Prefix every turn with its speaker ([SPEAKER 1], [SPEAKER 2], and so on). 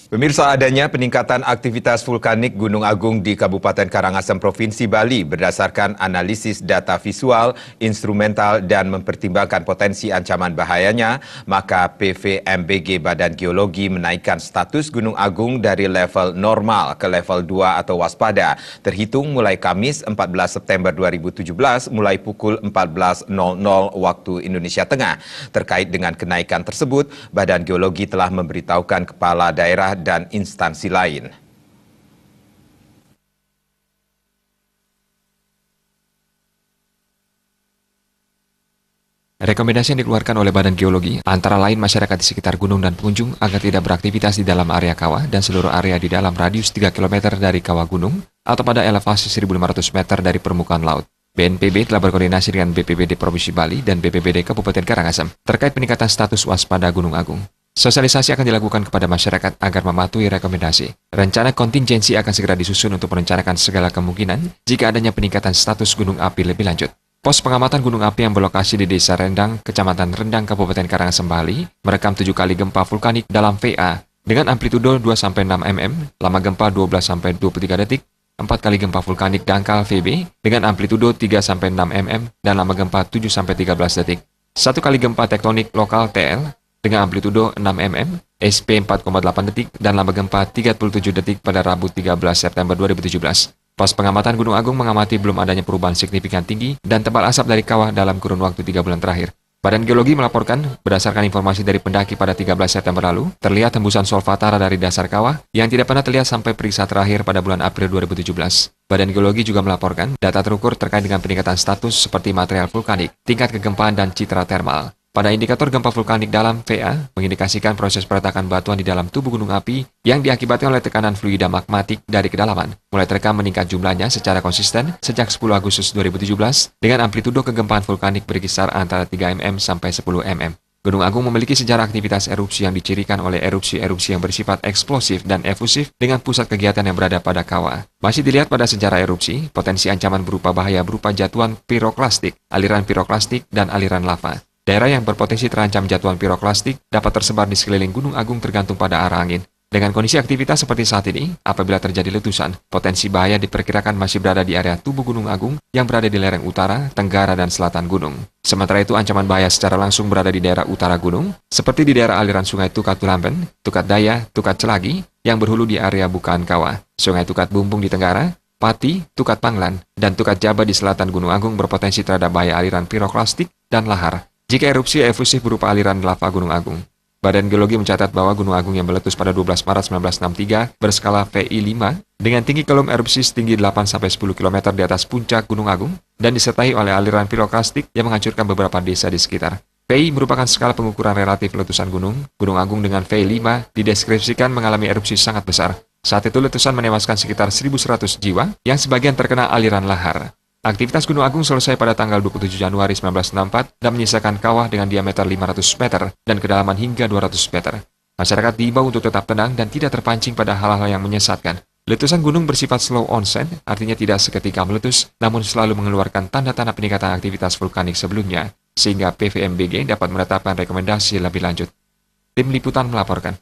[SPEAKER 1] Pemirsa, adanya peningkatan aktivitas vulkanik Gunung Agung di Kabupaten Karangasem, Provinsi Bali berdasarkan analisis data visual, instrumental, dan mempertimbangkan potensi ancaman bahayanya, maka PVMBG Badan Geologi menaikkan status Gunung Agung dari level normal ke level 2 atau waspada, terhitung mulai Kamis 14 September 2017 mulai pukul 14.00 waktu Indonesia Tengah. Terkait dengan kenaikan tersebut, Badan Geologi telah memberitahukan kepala daerah dan instansi lain.
[SPEAKER 2] Rekomendasi yang dikeluarkan oleh Badan Geologi antara lain masyarakat di sekitar gunung dan pengunjung agar tidak beraktivitas di dalam area kawah dan seluruh area di dalam radius 3 km dari kawah gunung atau pada elevasi 1.500 meter dari permukaan laut. BNPB telah berkoordinasi dengan BPBD Provinsi Bali dan BPBD Kabupaten Karangasem terkait peningkatan status waspada Gunung Agung. Sosialisasi akan dilakukan kepada masyarakat agar mematuhi rekomendasi. Rencana kontingensi akan segera disusun untuk merencanakan segala kemungkinan jika adanya peningkatan status gunung api lebih lanjut. Pos pengamatan gunung api yang berlokasi di Desa Rendang, Kecamatan Rendang, Kabupaten Karangasem, Bali, merekam 7 kali gempa vulkanik dalam VA dengan amplitudo 2-6 mm, lama gempa 12-23 detik, 4 kali gempa vulkanik dangkal VB dengan amplitudo 3-6 mm dan lama gempa 7-13 detik. 1 kali gempa tektonik lokal TL dengan amplitudo 6 mm, SP 4,8 detik, dan lama gempa 37 detik pada Rabu 13 September 2017. Pos pengamatan Gunung Agung mengamati belum adanya perubahan signifikan tinggi dan tebal asap dari kawah dalam kurun waktu 3 bulan terakhir. Badan Geologi melaporkan, berdasarkan informasi dari pendaki pada 13 September lalu, terlihat hembusan solvatara dari dasar kawah yang tidak pernah terlihat sampai periksa terakhir pada bulan April 2017. Badan Geologi juga melaporkan data terukur terkait dengan peningkatan status seperti material vulkanik, tingkat kegempaan, dan citra termal. Pada indikator gempa vulkanik dalam VA, mengindikasikan proses peretakan batuan di dalam tubuh gunung api yang diakibatkan oleh tekanan fluida magmatik dari kedalaman, mulai terekam meningkat jumlahnya secara konsisten sejak 10 Agustus 2017 dengan amplitudo kegempaan vulkanik berkisar antara 3 mm sampai 10 mm. Gunung Agung memiliki sejarah aktivitas erupsi yang dicirikan oleh erupsi-erupsi yang bersifat eksplosif dan efusif dengan pusat kegiatan yang berada pada kawah. Masih dilihat pada sejarah erupsi, potensi ancaman berupa bahaya berupa jatuhan piroklastik, aliran piroklastik, dan aliran lava. Daerah yang berpotensi terancam jatuhan piroklastik dapat tersebar di sekeliling Gunung Agung tergantung pada arah angin. Dengan kondisi aktivitas seperti saat ini, apabila terjadi letusan, potensi bahaya diperkirakan masih berada di area tubuh Gunung Agung yang berada di lereng utara, tenggara, dan selatan gunung. Sementara itu, ancaman bahaya secara langsung berada di daerah utara gunung, seperti di daerah aliran Sungai Tukat Tulamben, Tukat Daya, Tukat Celagi, yang berhulu di area bukaan kawah, Sungai Tukat Bumbung di tenggara, Pati, Tukat Panglan, dan Tukat Jaba di selatan Gunung Agung berpotensi terhadap bahaya aliran piroklastik dan lahar jika erupsi efusif berupa aliran lava Gunung Agung. Badan Geologi mencatat bahwa Gunung Agung yang meletus pada 12 Maret 1963 berskala VI5 dengan tinggi kolom erupsi setinggi 8-10 km di atas puncak Gunung Agung dan disertai oleh aliran piroklastik yang menghancurkan beberapa desa di sekitar. VI merupakan skala pengukuran relatif letusan gunung. Gunung Agung dengan VI5 dideskripsikan mengalami erupsi sangat besar. Saat itu letusan menewaskan sekitar 1.100 jiwa yang sebagian terkena aliran lahar. Aktivitas Gunung Agung selesai pada tanggal 27 Januari 1964 dan menyisakan kawah dengan diameter 500 meter dan kedalaman hingga 200 meter. Masyarakat diimbau untuk tetap tenang dan tidak terpancing pada hal-hal yang menyesatkan. Letusan gunung bersifat slow onset, artinya tidak seketika meletus, namun selalu mengeluarkan tanda-tanda peningkatan aktivitas vulkanik sebelumnya, sehingga PVMBG dapat menetapkan rekomendasi lebih lanjut. Tim Liputan melaporkan.